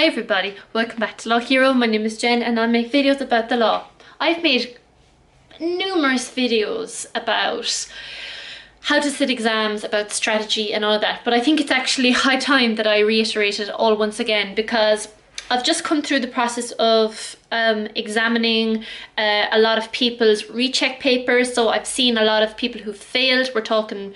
Hi everybody, welcome back to Law Hero. My name is Jen and I make videos about the law. I've made numerous videos about how to sit exams, about strategy and all that, but I think it's actually high time that I reiterate it all once again, because I've just come through the process of examining a lot of people's recheck papers. So I've seen a lot of people who failed. We're talking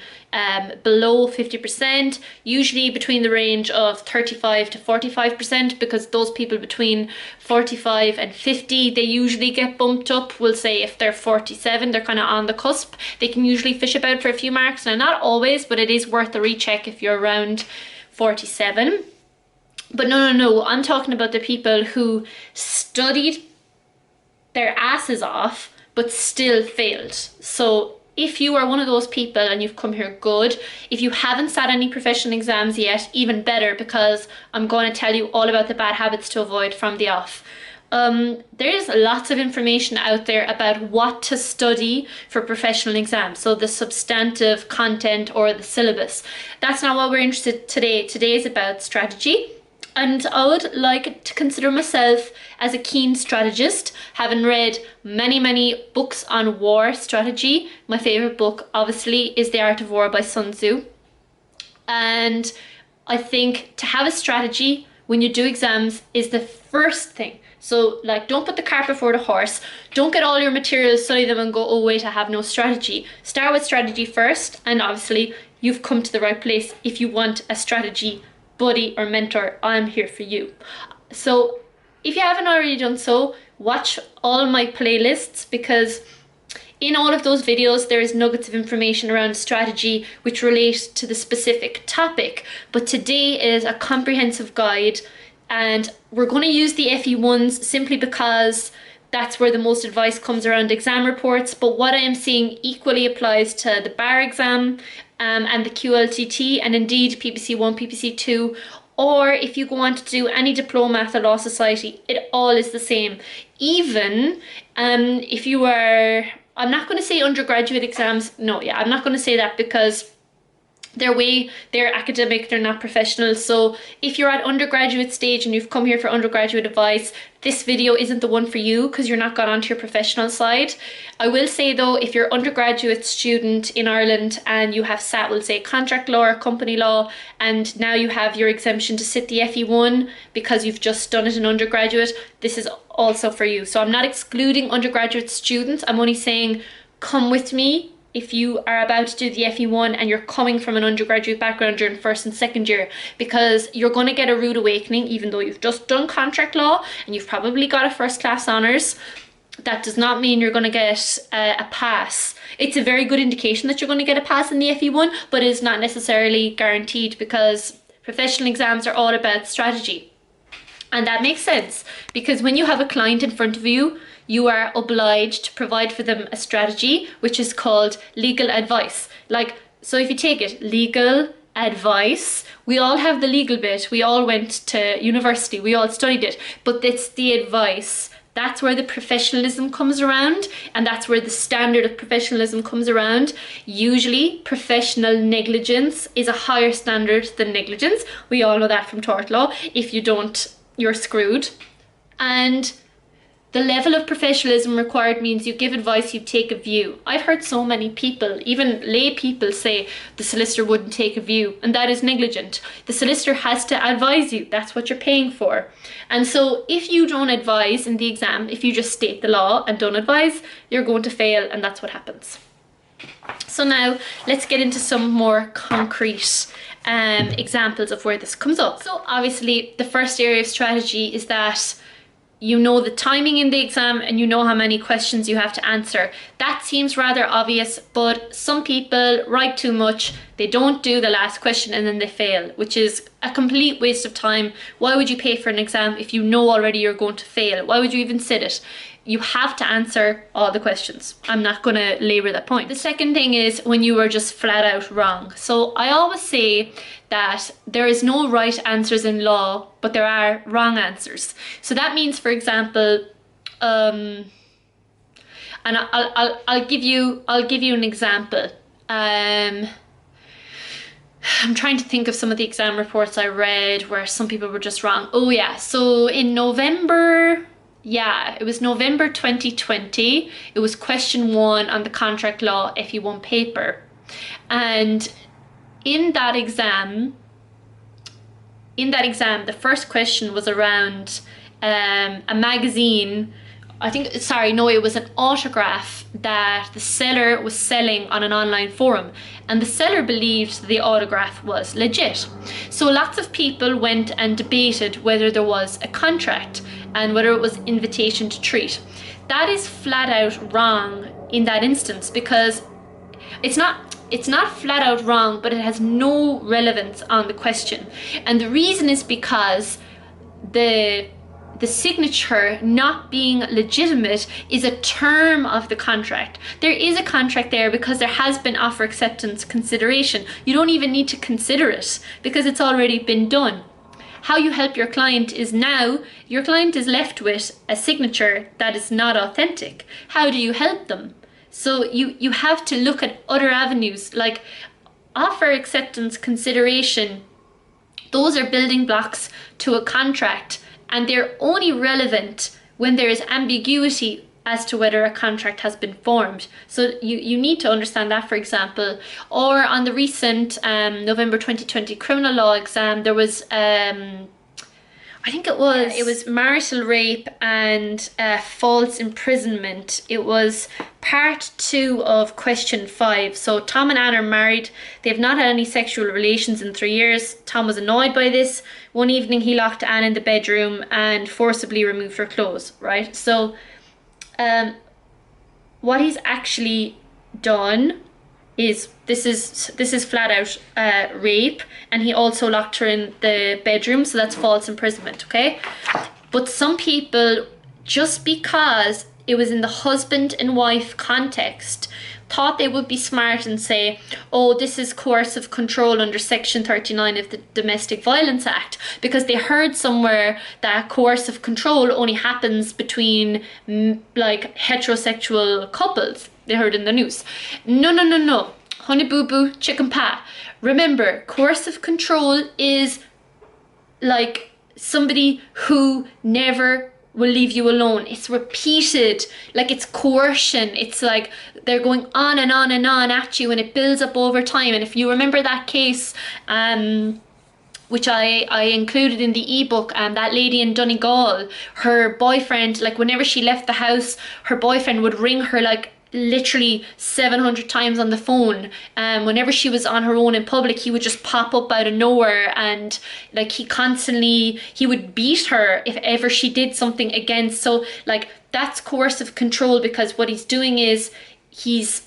below 50%, usually between the range of 35 to 45%, because those people between 45 and 50, they usually get bumped up. We'll say if they're 47, they're kind of on the cusp. They can usually fish about for a few marks. Now, not always, but it is worth a recheck if you're around 47. But no, I'm talking about the people who studied their asses off but still failed. So if you are one of those people and you've come here good, if you haven't sat any professional exams yet, even better, because I'm going to tell you all about the bad habits to avoid from the off. There's lots of information out there about what to study for professional exams, so the substantive content or the syllabus. That's not what we're interested in today. Today is about strategy. And I would like to consider myself as a keen strategist, having read many books on war strategy. My favorite book, obviously, is The Art of War by Sun Tzu. And I think to have a strategy when you do exams is the first thing. So, like, don't put the cart before the horse. Don't get all your materials, study them and go, oh wait, I have no strategy. Start with strategy first, and obviously you've come to the right place if you want a strategy buddy or mentor. I'm here for you. So if you haven't already done so, watch all my playlists, because in all of those videos there is nuggets of information around strategy which relate to the specific topic. But today is a comprehensive guide, and we're going to use the FE1s simply because that's where the most advice comes around exam reports. But what I am seeing equally applies to the bar exam and the QLTT, and indeed PPC1, PPC2, or if you go on to do any diploma at the Law Society, it all is the same. Even if you are, I'm not going to say undergraduate exams, I'm not going to say that, because they're academic, they're not professional. So if you're at undergraduate stage and you've come here for undergraduate advice, this video isn't the one for you, because you're not got onto your professional side. I will say though, if you're an undergraduate student in Ireland and you have sat, we'll say, contract law or company law, and now you have your exemption to sit the FE1 because you've just done it in undergraduate, this is also for you. So I'm not excluding undergraduate students. I'm only saying, come with me if you are about to do the FE1 and you're coming from an undergraduate background during first and second year, because you're going to get a rude awakening. Even though you've just done contract law and you've probably got a first class honours, that does not mean you're going to get a pass. It's a very good indication that you're going to get a pass in the FE1, but it's not necessarily guaranteed, because professional exams are all about strategy. And that makes sense, because when you have a client in front of you, you are obliged to provide for them a strategy, which is called legal advice. So if you take it, legal advice, we all have the legal bit, we all went to university, we all studied it, but it's the advice. That's where the professionalism comes around, and that's where the standard of professionalism comes around. Usually, professional negligence is a higher standard than negligence. We all know that from tort law. If you don't, you're screwed. And the level of professionalism required means you give advice, you take a view. I've heard so many people, even lay people, say the solicitor wouldn't take a view, and that is negligent. The solicitor has to advise you. That's what you're paying for. And so if you don't advise in the exam, if you just state the law and don't advise, you're going to fail, and that's what happens. So now let's get into some more concrete examples of where this comes up. So obviously the first area of strategy is that you know the timing in the exam and you know how many questions you have to answer. That seems rather obvious, but some people write too much. They don't do the last question and then they fail, which is a complete waste of time. Why would you pay for an exam if you know already you're going to fail? Why would you even sit it? You have to answer all the questions. I'm not going to labor that point. The second thing is when you are just flat out wrong. So I always say that there is no right answers in law, but there are wrong answers. So that means, for example, and I'll give you an example. I'm trying to think of some of the exam reports I read where some people were just wrong. Oh yeah, so in November, yeah, it was November 2020. It was question 1 on the contract law FE1 paper. And in that exam, the first question was around a magazine. I think, sorry, no, it was an autograph that the seller was selling on an online forum, and the seller believed the autograph was legit. So lots of people went and debated whether there was a contract and whether it was invitation to treat. That is flat out wrong in that instance, because it's not flat out wrong, but it has no relevance on the question. And the reason is because the signature not being legitimate is a term of the contract. There is a contract there because there has been offer acceptance consideration. You don't even need to consider it because it's already been done. How you help your client is now your client is left with a signature that is not authentic. How do you help them? So you have to look at other avenues like offer acceptance consideration. Those are building blocks to a contract, and they're only relevant when there is ambiguity as to whether a contract has been formed. So you need to understand that, for example. Or on the recent November 2020 criminal law exam, there was I think it was marital rape and false imprisonment. It was part 2 of question 5. So Tom and Anne are married. They have not had any sexual relations in 3 years. Tom was annoyed by this. One evening he locked Anne in the bedroom and forcibly removed her clothes, right? So what he's actually done is this is flat out rape, and he also locked her in the bedroom, so that's false imprisonment, okay? But some people, just because it was in the husband and wife context, thought they would be smart and say, oh, this is coercive control under section 39 of the Domestic Violence Act, because they heard somewhere that coercive control only happens between like heterosexual couples. They heard in the news. No. Honey boo boo, chicken pie. Remember, coercive control is like somebody who never will leave you alone. It's repeated, like it's coercion. It's like they're going on and on and on at you, and it builds up over time. And if you remember that case, which I included in the ebook, that lady in Donegal, her boyfriend, like whenever she left the house, her boyfriend would ring her like literally 700 times on the phone. Whenever she was on her own in public, he would just pop up out of nowhere, and like he would beat her if ever she did something against. So like that's coercive control, because what he's doing is he's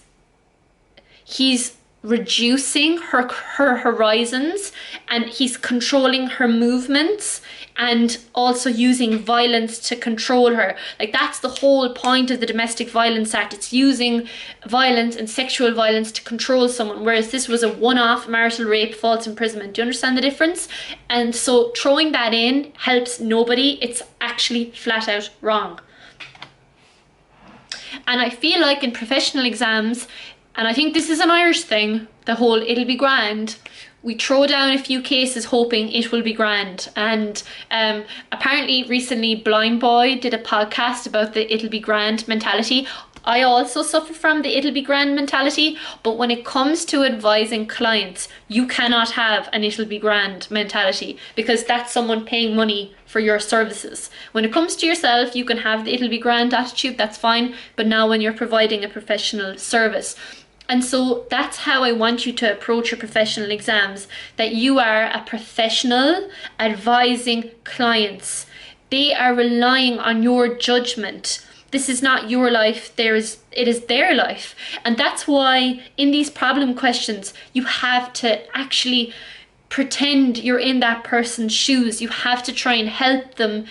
reducing her horizons, and he's controlling her movements, and also using violence to control her. Like that's the whole point of the Domestic Violence Act. It's using violence and sexual violence to control someone, whereas this was a one-off marital rape, false imprisonment. Do you understand the difference? And so throwing that in helps nobody. It's actually flat out wrong. And I feel like in professional exams, and I think this is an Irish thing, the whole it'll be grand, we throw down a few cases hoping it will be grand. And apparently recently Blind Boy did a podcast about the it'll be grand mentality. I also suffer from the it'll be grand mentality, but when it comes to advising clients, you cannot have an it'll be grand mentality, because that's someone paying money for your services. When it comes to yourself, you can have the it'll be grand attitude, that's fine, but now when you're providing a professional service. And so that's how I want you to approach your professional exams, that you are a professional advising clients. They are relying on your judgment. This is not your life, it is their life. And that's why in these problem questions, you have to actually pretend you're in that person's shoes. You have to try and help them.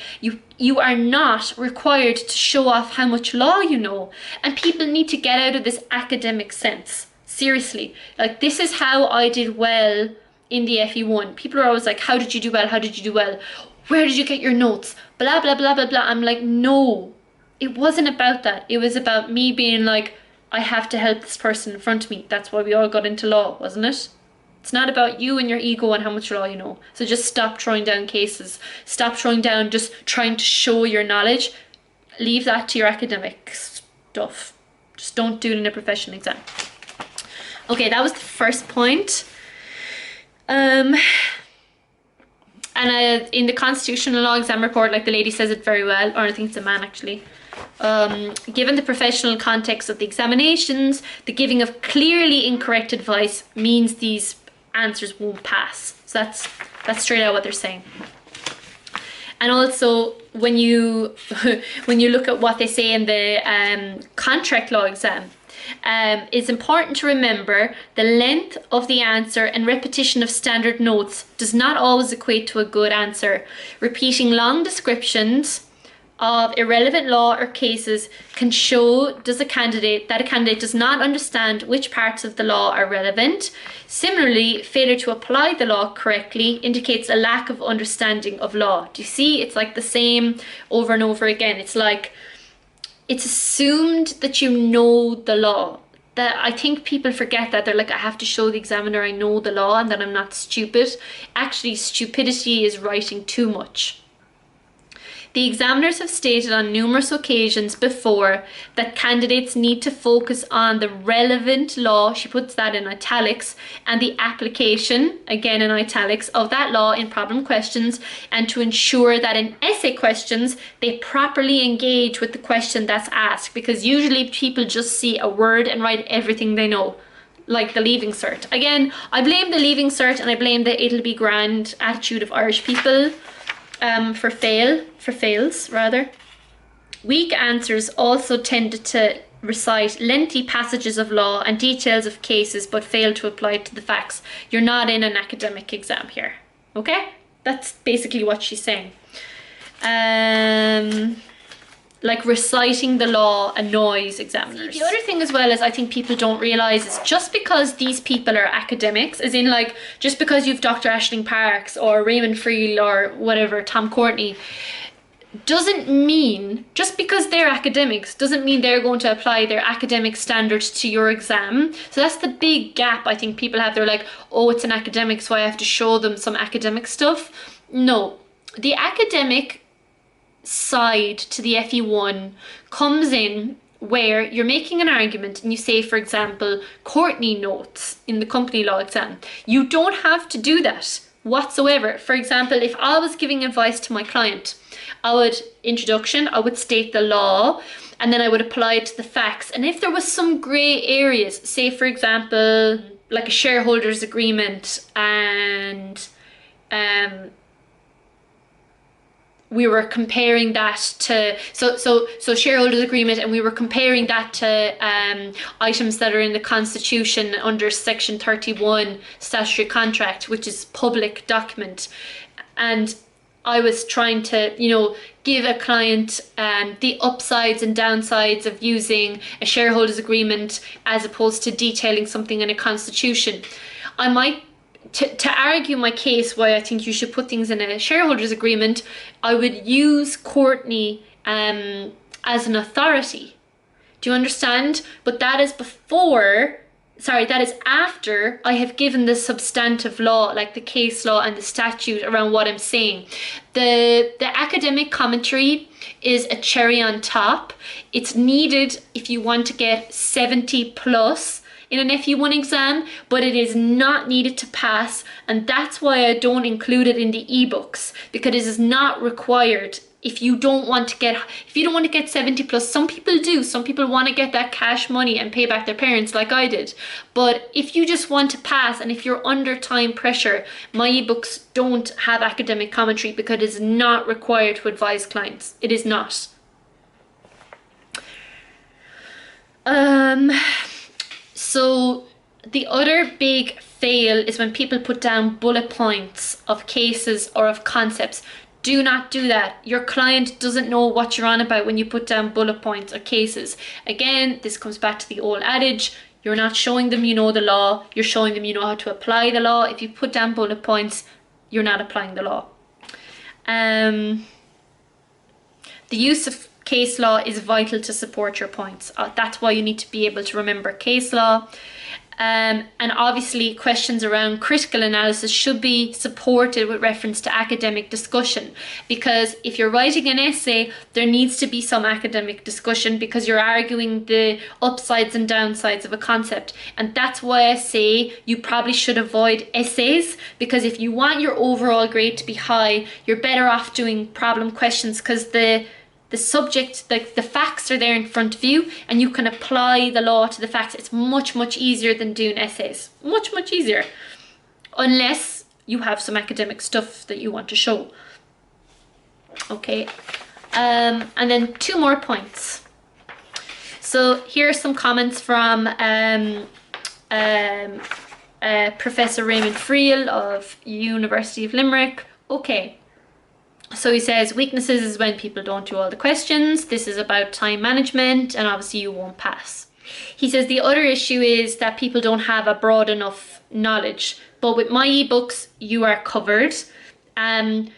You are not required to show off how much law you know. And people need to get out of this academic sense. Seriously. Like, this is how I did well in the FE1. People are always like, how did you do well? How did you do well? Where did you get your notes? Blah, blah, blah, blah, blah. I'm like, no, it wasn't about that. It was about me being like, I have to help this person in front of me. That's why we all got into law, wasn't it? It's not about you and your ego and how much law you know. So just stop throwing down cases. Stop throwing down just trying to show your knowledge. Leave that to your academic stuff. Just don't do it in a professional exam. Okay, that was the first point. And in the constitutional law exam report, like the lady says it very well, or I think it's a man actually. Given the professional context of the examinations, the giving of clearly incorrect advice means these answers won't pass. So that's straight out what they're saying. And also, when you when you look at what they say in the contract law exam, it's important to remember the length of the answer and repetition of standard notes does not always equate to a good answer. Repeating long descriptions of irrelevant law or cases can show that a candidate does not understand which parts of the law are relevant. Similarly, failure to apply the law correctly indicates a lack of understanding of law. Do you see? It's like the same over and over again. It's like it's assumed that you know the law. That I think people forget that. They're like, I have to show the examiner I know the law and that I'm not stupid. Actually, stupidity is writing too much. The examiners have stated on numerous occasions before that candidates need to focus on the relevant law, she puts that in italics, and the application, again in italics, of that law in problem questions, and to ensure that in essay questions they properly engage with the question that's asked, because usually people just see a word and write everything they know. Like the Leaving Cert. Again, I blame the Leaving Cert and I blame the it'll be grand attitude of Irish people. For fails rather. Weak answers also tended to recite lengthy passages of law and details of cases but fail to apply to the facts. You're not in an academic exam here. Okay? That's basically what she's saying. Like reciting the law annoys examiners. The other thing as well is I think people don't realise is just because these people are academics, as in like just because you've Dr. Aisling Parks or Raymond Friel or whatever, Tom Courtney, doesn't mean, just because they're academics, doesn't mean they're going to apply their academic standards to your exam. So that's the big gap I think people have. They're like, oh, it's an academic, so I have to show them some academic stuff. No, the academic side to the FE1 comes in where you're making an argument and you say, for example, Courtney notes in the company law exam. You don't have to do that whatsoever. For example, if I was giving advice to my client, I would state the law and then I would apply it to the facts. And if there was some grey areas, say for example, like a shareholders agreement and we were comparing that to so shareholders agreement, and we were comparing that to items that are in the constitution under section 31 statutory contract, which is public document, and I was trying to, you know, give a client the upsides and downsides of using a shareholders agreement as opposed to detailing something in a constitution. I might to argue my case why I think you should put things in a shareholders agreement, I would use Courtney as an authority. Do you understand? But that is that is after I have given the substantive law, like the case law and the statute around what I'm saying. The academic commentary is a cherry on top. It's needed if you want to get 70 plus in an FE1 exam, but it is not needed to pass, and that's why I don't include it in the ebooks, because it is not required if you don't want to get 70 plus. Some people do. Some people want to get that cash money and pay back their parents like I did. But if you just want to pass and if you're under time pressure, my ebooks don't have academic commentary because it is not required to advise clients. It is not. So the other big fail is when people put down bullet points of cases or of concepts. Do not do that. Your client doesn't know what you're on about when you put down bullet points or cases. Again, this comes back to the old adage, you're not showing them you know the law, you're showing them you know how to apply the law. If you put down bullet points, you're not applying the law. The use of case law is vital to support your points. That's why you need to be able to remember case law. And obviously questions around critical analysis should be supported with reference to academic discussion, because if you're writing an essay, there needs to be some academic discussion because you're arguing the upsides and downsides of a concept. And that's why I say you probably should avoid essays, because if you want your overall grade to be high, you're better off doing problem questions, because the subject, like the facts are there in front of you and you can apply the law to the facts. It's much easier than doing essays. Much easier. Unless you have some academic stuff that you want to show. Okay. And then 2 more points. So here are some comments from Professor Raymond Friel of University of Limerick. Okay. So he says, weaknesses is when people don't do all the questions. This is about time management, and obviously you won't pass. He says the other issue is that people don't have a broad enough knowledge. But with my ebooks, you are covered. And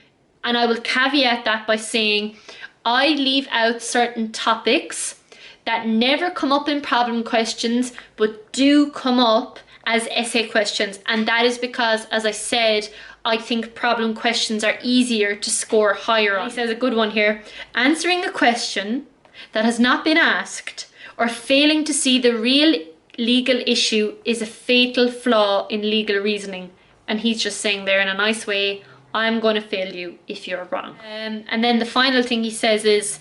I will caveat that by saying I leave out certain topics that never come up in problem questions, but do come up as essay questions. And that is because, as I said, I think problem questions are easier to score higher on. He says a good one here. Answering a question that has not been asked or failing to see the real legal issue is a fatal flaw in legal reasoning. And he's just saying there in a nice way, I'm going to fail you if you're wrong. And then the final thing he says is,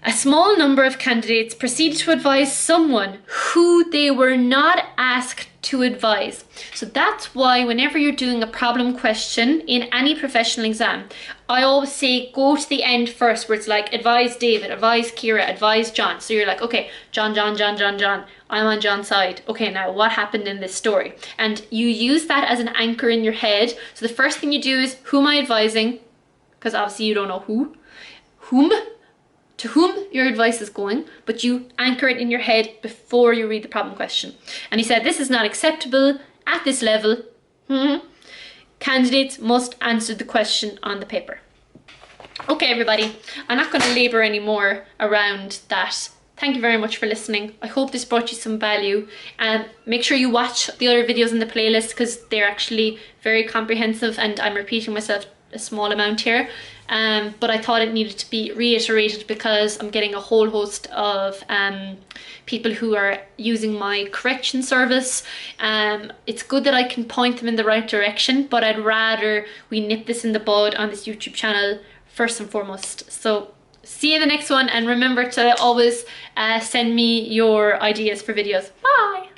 a small number of candidates proceeded to advise someone who they were not asked to advise. So that's why whenever you're doing a problem question in any professional exam, I always say go to the end first, where it's like advise David, advise Kira, advise John. So you're like, okay, John, I'm on John's side. Okay, now what happened in this story? And you use that as an anchor in your head. So the first thing you do is, who am I advising? Because obviously you don't know to whom your advice is going, but you anchor it in your head before you read the problem question. And he said, this is not acceptable at this level. Candidates must answer the question on the paper. Okay, everybody, I'm not going to labour anymore around that. Thank you very much for listening. I hope this brought you some value. Make sure you watch the other videos in the playlist, because they're actually very comprehensive, and I'm repeating myself a small amount here. But I thought it needed to be reiterated because I'm getting a whole host of people who are using my correction service. It's good that I can point them in the right direction, but I'd rather we nip this in the bud on this YouTube channel first and foremost. So see you in the next one, and remember to always send me your ideas for videos. Bye!